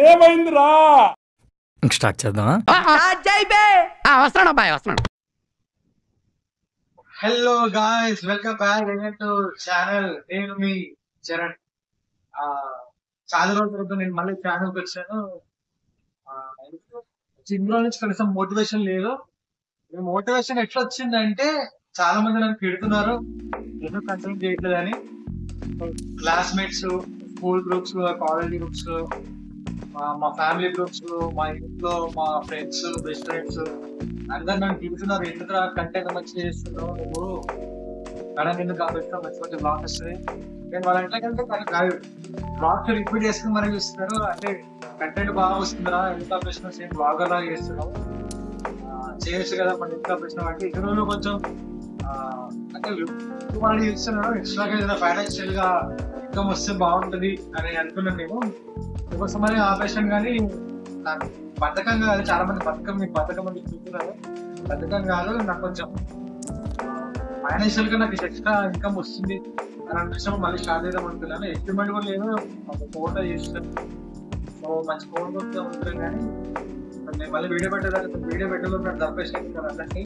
ఏమైందిరా? స్టార్ట్ చేద్దామా? వస్తున్నాడు అబ్బాయి, వస్తున్నాడు. Hello guys, welcome back again to channel. నేను మీ చరణ్. చాలా రోజుల తర్వాత నేను మళ్ళీ ఛానల్కి వచ్చాను. ఇందులో నుంచి కనీసం మోటివేషన్ లేదు. మోటివేషన్ ఎట్లా వచ్చిందంటే, చాలా మంది నన్ను పెడుతున్నారు ఎందుకు కంటిన్యూ చేయట్లేదని. Classmates, school groups, college groups, మా ఫ్యామిలీ గ్రూప్స్, మా ఇంట్లో మా ఫ్రెండ్స్, బెస్ట్ ఫ్రెండ్స్ అందరు నన్ను తిరుగుతున్నారు. ఎందుకు కంటెంట్ మంచిగా చేస్తున్నావు నువ్వు, మేడం ఎందుకు కాబట్టి మంచి మంచి బ్లాగ్ వస్తుంది. నేను వాళ్ళ ఇంట్లోకంటే బ్లాగ్స్ రిపీట్ చేసుకుని మరి చూస్తున్నారు. అంటే కంటెంట్ బాగా వస్తుందా, ఎంత ప్రశ్న సేమ్ బ్లాగర్ లాగా చేస్తున్నావు, చేయొచ్చు కదా మన ఎంత ప్రశ్న అంటే ఇతరులు కొంచెం అంటే వాళ్ళు చేస్తున్నాడు. ఎక్స్ట్రాగా ఏదైనా ఫైనాన్షియల్ గా ఇన్కమ్ వస్తే బాగుంటది అని అనుకున్నాను నేను. ఇంకోసమని ఆపరేషన్ కానీ నాకు బద్ధకం కాదు. చాలా మంది బద్ధకం అని చూస్తున్నారు. బద్ధకం కాదు, నాకు కొంచెం ఫైనాన్షియల్ గా నాకు ఎక్స్ట్రా ఇన్కమ్ వస్తుంది అని అనిపించినప్పుడు మళ్ళీ స్టార్ట్ చేద్దాం అనుకున్నాను. ఎస్టిమేట్ కూడా లేదు, ఒక ఫోన్ చేస్తాను. సో మంచి ఫోన్ వస్తే ఉంటుంది కానీ నేను మళ్ళీ వీడియో పెట్టేదాన్ని నాకు తప్పేసాను అందరికీ.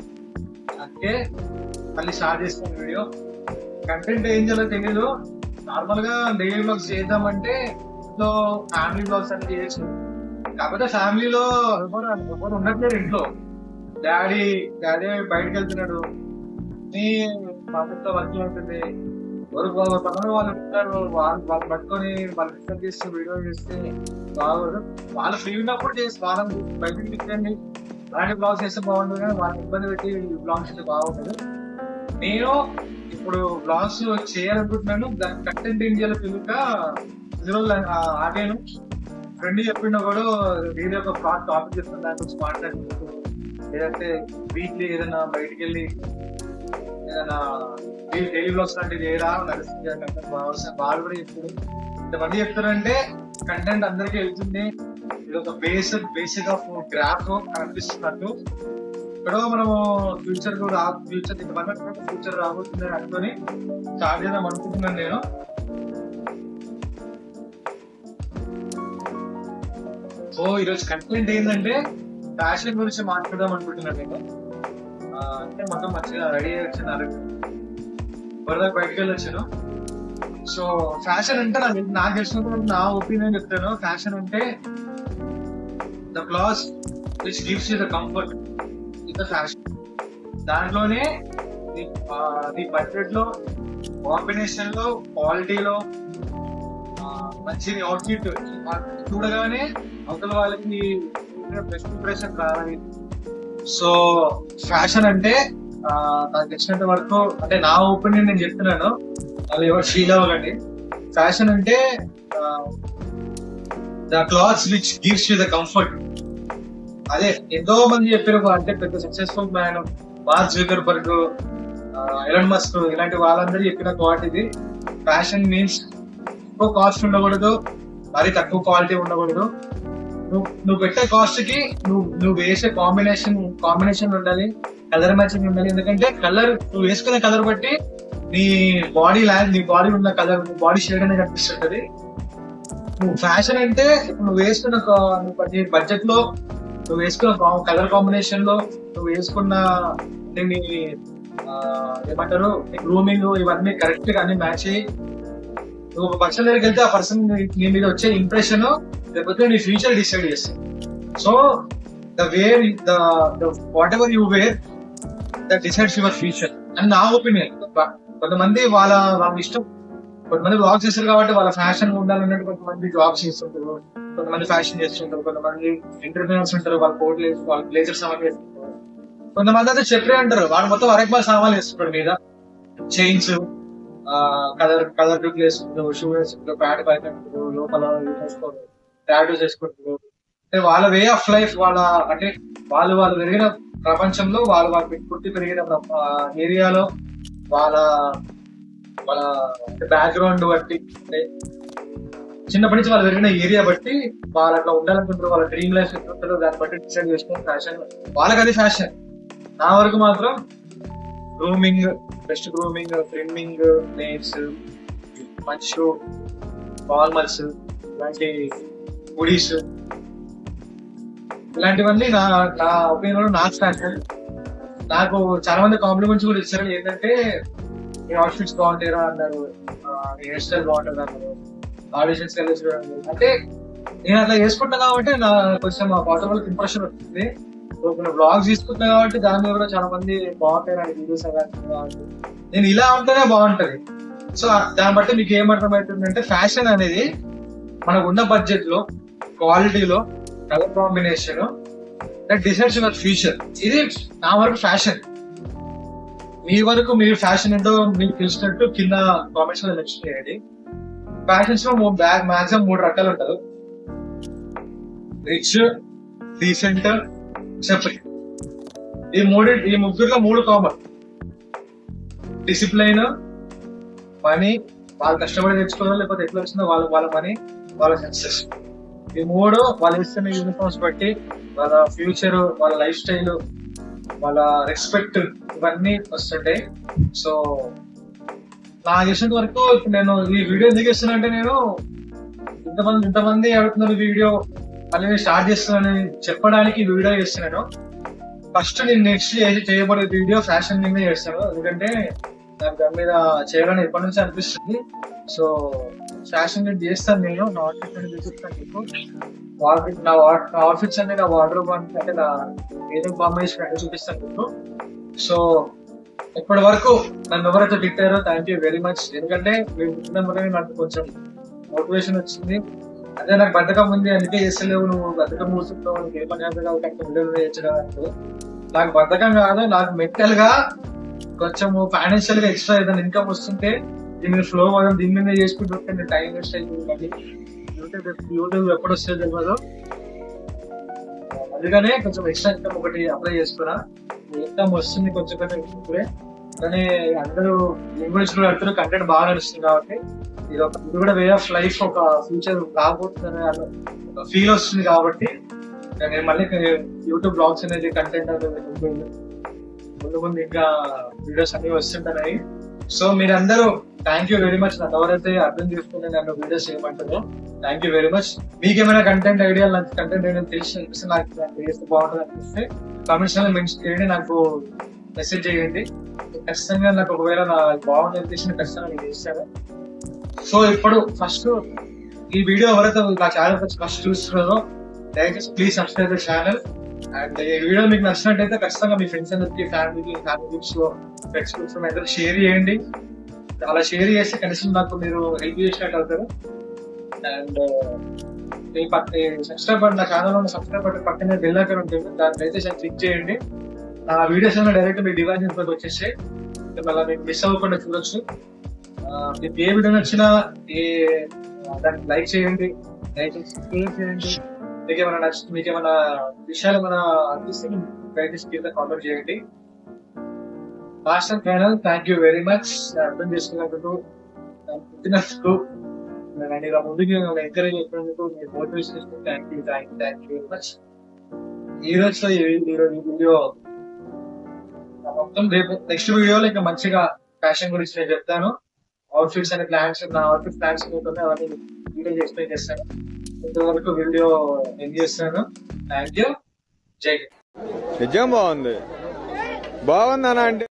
అందుకే మళ్ళీ స్టార్ట్ చేస్తాను వీడియో. కంటెంట్ ఏం చేయాలో తెలియదు. నార్మల్ గా డైలీ బ్లాగ్స్ చేద్దామంటే ఇంట్లో ఫ్యామిలీ బ్లాగ్స్ అని చేయొచ్చు. కాకపోతే ఫ్యామిలీలో ఎవరు ఉండట్లేదు ఇంట్లో. డాడీ బయటకు వెళ్తున్నాడు, మమ్మీతో వర్క్ ఉంటుంది. పక్కన వాళ్ళు ఉంటారు, వాళ్ళు పట్టుకొని వాళ్ళు డిస్టర్బ్ చేస్తే వీడియో చేస్తే బాగోదు. వాళ్ళు ఫ్రీ ఉన్నప్పుడు చేసి వాళ్ళని బయటకు తీసుకెళ్ళి అలాంటి బ్లాగ్స్ చేస్తే బాగుంటుంది, కానీ వాళ్ళని ఇబ్బంది పెట్టి బ్లాగ్స్ చేస్తే బాగుంటుంది. నేను ఇప్పుడు బ్లాగ్స్ చేయాలనుకుంటున్నాను. దాని కంటెంట్ ఏం చేయాలో తెలియక ఆగాను. ఫ్రెండ్ చెప్పిన కూడా ఏదో ఒక టాపిక్ చేస్తాను, దాని గురించి మాట్లాడుకుంటూ లేదంటే వీక్లీ ఏదైనా బయటికి వెళ్ళి ఏదైనా డైలీ బ్లాగ్స్ లాంటివి చేయరా నడుస్తుంది కంటెంట్ వాళ్ళు కూడా చెప్తారు. ఇంతమంది చెప్తారంటే కంటెంట్ అందరికీ వెళ్తుంది. ఇది ఒక బేసిక్ ఆఫ్ గ్రాఫ్ అనిపిస్తున్నట్టు. ఇక్కడ మనము ఫ్యూచర్ రాబోతుంది అనుకొని స్టార్ట్ చేద్దాం అనుకుంటున్నాను నేను. సో ఈరోజు కంటెంట్ ఏంటంటే ఫ్యాషన్ గురించి మాట్లాడదాం అనుకుంటున్నాను నేను. అంటే మొత్తం మంచిగా రెడీ అయ్యి వచ్చాను, వరదాకా బయటకు వెళ్ళి వచ్చాను. సో ఫ్యాషన్ అంటే నాకు తెలిసినప్పుడు నా ఒపీనియన్ చెప్తాను. ఫ్యాషన్ అంటే the cloth which gives you the comfort is the fashion. దాంట్లోనే నీ బడ్జెట్ లో, కాంబినేషన్ లో, క్వాలిటీలో మంచి అవుట్ఫిట్ చూడగానే అవతల వాళ్ళకి బెస్ట్ ఇంప్రెషన్ రావాలి. సో ఫ్యాషన్ అంటే నాకు తెలిసినంత వరకు, అంటే నా ఒపీనియన్ నేను చెప్తున్నాను, అది ఎవరు ఫీల్ అవ్వకండి. ఫ్యాషన్ అంటే the clothes which gives you the comfort. అదే ఎంతో మంది చెప్పారు, అంటే పెద్ద successful man mark Zuckerberg, Elon Musk ఇలాంటి వాళ్ళందరూ చెప్పిన థాట్ ఇది. ఫ్యాషన్ మీన్స్ ఎక్కువ కాస్ట్ ఉండకూడదు, మరి తక్కువ క్వాలిటీ ఉండకూడదు. నువ్వు పెట్టే కాస్ట్ కి నువ్వు వేసే కాంబినేషన్ ఉండాలి, కలర్ మ్యాచింగ్ ఉండాలి. ఎందుకంటే నువ్వు వేసుకునే కలర్ బట్టి నీ బాడీ ఉన్న కలర్, బాడీ షేడ్ అనేది కనిపిస్తుంటది. నువ్వు ఫ్యాషన్ అంటే నువ్వు వేసుకున్న బడ్జెట్ లో, నువ్వు వేసుకున్న కలర్ కాంబినేషన్ లో, నువ్వు వేసుకున్న ఏమంటారు గ్రూమింగ్, ఇవన్నీ కరెక్ట్ గా అన్ని మ్యాచ్ అయ్యి నువ్వు ఒక పర్సన్ దగ్గరికి వెళ్తే ఆ పర్సన్ నీ మీద వచ్చే ఇంప్రెషన్ లేకపోతే నీ ఫ్యూచర్ డిసైడ్ చేస్తుంది. So whatever you wear that decides your future అని నా ఒపీనియన్. కొంతమంది వాళ్ళ ఇష్టం, కొంతమంది బ్లాగ్స్ చేస్తారు కాబట్టి వాళ్ళ ఫ్యాషన్ ఉండాలన్నట్టు కొంతమంది జాబ్స్ చేస్తుంటారు, కొంతమంది ఫ్యాషన్ చేస్తుంటారు, కొంతమంది ఎంటర్ప్రీనర్స్ ఉంటారు, వాళ్ళ కోట్లు వాళ్ళ బ్లేజర్ సామాన్లు వేస్తుంటారు. కొంతమంది అయితే చెప్పే అంటారు, వాడు మొత్తం అరెక్బాల్ సామాన్లు వేస్తుంటారు, మీద చైన్స్, కలర్ డ్యూట్లు వేసుకుంటారు, షూ వేసుకుంటారు, ప్యాడ్ పైకుంటారు, లోపల వేసుకోరు, టాటూస్ వేసుకుంటారు. అంటే వాళ్ళ వే ఆఫ్ లైఫ్, అంటే వాళ్ళు పెరిగిన ప్రపంచంలో, వాళ్ళు పుట్టి పెరిగిన ఏరియాలో, వాళ్ళ బ్యాక్గ్రౌండ్ బట్టి, అంటే చిన్నప్పటి నుంచి వాళ్ళు పెరిగిన ఏరియా బట్టి వాళ్ళు అట్లా ఉండాలనుకుంటారు. వాళ్ళ డ్రీమ్ లైఫ్ ఎట్లుంటారో దాన్ని బట్టి డిసైడ్ చేసుకుని ఫ్యాషన్ వాళ్ళకి అది ఫ్యాషన్. నా వరకు మాత్రం grooming, best grooming, trimming, nails, మంచి షూ, ఫార్మల్స్, ఇలాంటి హుడీస్, ఇలాంటివన్నీ నా నా ఒపీనియన్ నాకు ఫ్యాషన్. నాకు చాలా మంది కాంప్లిమెంట్స్ కూడా ఇచ్చారు, ఏంటంటే మీ అవుట్ఫిట్స్ బాగుంటారా అన్నారు, హెయిర్ స్టైల్ బాగుంటుంది అన్నారు, ఆడిషన్స్ వెళ్ళి చూడండి అంటే. నేను అట్లా చేసుకుంటా కాబట్టి నా కొంచెం పోర్టబుల్ ఇంప్రెషన్ వస్తుంది. సో కొన్ని బ్లాగ్స్ తీసుకుంటా కాబట్టి దాని మీద కూడా చాలా మంది బాగుంటాయి నాకు వీడియోస్ కాబట్టి నేను ఇలా ఉంటేనే బాగుంటది. సో దాన్ని బట్టి మీకు ఏమర్థమవుతుందంటే ఫ్యాషన్ అనేది మనకు ఉన్న బడ్జెట్ లో, క్వాలిటీలో, colour combination that decides your future. ఇది నా వరకు ఫ్యాషన్. మీ వరకు మీరు ఫ్యాషన్ ఏంటో మీకు తెలిసినట్టు కింద కామెంట్స్ లో మెన్షన్ చేయండి. ఫ్యాషన్స్ లో మాక్సిమం 3 రకాలు ఉంటారు: రిచ్, డీసెంట్, సెపరేట్. ఈ ముగ్గురులో 3 కామన్: డిసిప్లైన్, మనీ, వాళ్ళు కష్టపడి తెచ్చుకోవాలి, లేకపోతే ఎట్లా వచ్చిందో వాళ్ళ మనీ, వాళ్ళ సక్సెస్. ఈ 3 వాళ్ళు ఇస్తున్న యూనిఫామ్స్ బట్టి వాళ్ళ ఫ్యూచర్, వాళ్ళ లైఫ్ స్టైల్, వాళ్ళ రెస్పెక్ట్ ఇవన్నీ వస్తుంటాయి. సో నాకు చేసినంత వరకు నేను ఈ వీడియో ఎందుకు ఇస్తున్నా అంటే, నేను ఇంతమంది అడుగుతున్నారు వీడియో మళ్ళీ నేను స్టార్ట్ చేస్తున్నానని చెప్పడానికి ఈ వీడియో చేస్తున్నాను. ఫస్ట్ నేను నెక్స్ట్ చేయబడే వీడియో ఫ్యాషన్ మీద చేస్తాను, ఎందుకంటే నాకు దాని మీద చేయాలని ఎప్పటి నుంచి అనిపిస్తుంది. సో ఫ్యాషన్ మీద చేస్తాను నేను. నా అవుట్ఫిట్స్ అనేది చూపిస్తాను మీకు. నా అవుట్ఫిట్స్ అనేది నా వార్డ్రోబ్ అంటే నా ఏదో కాంబినేషన్ అంటే చూపిస్తాను మీకు. సో ఇప్పటి వరకు నన్ను ఎవరైతే తిట్టారో థ్యాంక్ యూ వెరీ మచ్. ఎందుకంటే మీరు తిట్టినప్పుడు నాకు కొంచెం మోటివేషన్ వచ్చింది. అదే నాకు బద్ధకం ఉంది, అందుకే చేస్తలేవు, నువ్వు బద్ధకం మూసుకుంటావు, నీకు ఏ పని చేయొచ్చు. నాకు బద్ధకం కాదు, నాకు మెంటల్ గా కొంచెం ఫైనాన్షియల్ గా ఎక్స్ట్రా ఏదైనా ఇన్కమ్ వస్తుంటే దీన్ని ఫ్లో అవ్వడం, దీని మీద చేసుకుంటుంటే నేను టైం వేస్ట్ అయిపోయింది. యూట్యూబ్ ఎప్పుడు వస్తే తెలియదు, అందుకనే కొంచెం ఎక్స్ట్రా ఇన్కమ్ ఒకటి అప్లై చేసుకున్నా. ఇన్కమ్ వస్తుంది కొంచెం ఇప్పుడే, కానీ అందరూ ఇంగ్లీష్ కూడా అడుగుతారు, కంటెంట్ బాగా నడుస్తుంది కాబట్టి ఇది కూడా వే ఆఫ్ లైఫ్, ఒక ఫ్యూచర్ రాబోతుందనే ఫీల్ వస్తుంది. కాబట్టి నేను మళ్ళీ యూట్యూబ్ బ్లాగ్స్ అనేది కంటెంట్ అనేది ముందు ఇంకా వీడియోస్ అన్ని వస్తుంటాయి. సో మీరందరూ థ్యాంక్ యూ వెరీ మచ్. నాకు ఎవరైతే అర్థం చేసుకుని నన్ను వీడియోస్ చేయమంటారో థ్యాంక్ యూ వెరీ మచ్. మీకు ఏమైనా కంటెంట్ ఐడియా, నాకు కంటెంట్ ఏమైనా తెలిసి అనిపిస్తే, నాకు చేస్తే బాగుంటుంది అనిపిస్తే కామెంట్స్ లో మెన్షన్ చేయండి, నాకు మెసేజ్ చేయండి. ఖచ్చితంగా నాకు ఒకవేళ నా బాగుంది అనిపిస్తుంది ఖచ్చితంగా నేను చేస్తాను. సో ఇప్పుడు ఫస్ట్ ఈ వీడియో ఎవరైతే నా ఛానల్ ఫస్ట్ చూస్తున్నారో దయచేసి please subscribe the channel. And ఈ వీడియో మీకు నచ్చినట్టయితే ఖచ్చితంగా మీ ఫ్రెండ్స్ అందరికి, ఫ్యామిలీ గ్రూప్స్ లో, ఫ్రెండ్స్ గ్రూప్స్ లో అందరూ షేర్ చేయండి. అలా షేర్ చేస్తే కనీసం నాకు మీరు హెల్ప్ చేసినట్టు అవుతారు. అండ్ సబ్స్క్రైబ్ బటన్, నా ఛానల్ ఉన్న సబ్స్క్రైబ్ బటన్ పక్కనే బెల్ ఐకాన్ ఉంటుంది, దాన్ని అయితే క్లిక్ చేయండి. నా వీడియోస్ అన్న డైరెక్ట్ మీ డివైస్ లోకి వచ్చేసి మళ్ళీ మీకు మిస్ అవ్వకుండా చూడొచ్చు. మీకు ఏ వీడియో నచ్చినా దానికి లైక్ చేయండి, దయచేసి షేర్ చేయండి. మీకు ఏమైనా విషయాలు ఏమైనా అనిపిస్తే దయచేసి కింద కామెంట్ చేయండి. Master channel thank you very much. అర్థం చేసుకున్నందుకు, పుట్టినందుకు, నేను ఇలా ముందుకు ఎంకరేజ్ చేసినందుకు, మీరు మోటివేషన్ చేసినందుకు థ్యాంక్ యూ వెరీ మచ్. ఈ రోజు వీడియో మొత్తం రేపు నెక్స్ట్ వీడియోలో ఇంకా మంచిగా ఫ్యాషన్ గురించి నేను చెప్తాను. అవుట్ఫిట్స్ అనే ప్లాన్స్, నా అవుట్ఫిట్ ప్లాన్స్ ఏమవుతుంది అవన్నీ వీడియో ఎక్స్ప్లెయిన్ చేస్తాను. ఇంతవరకు వీడియో ఎండ్ చేస్తాను. Thank you. జై హింద్. నిజం బాగుంది, బాగుంది అన్న అంటే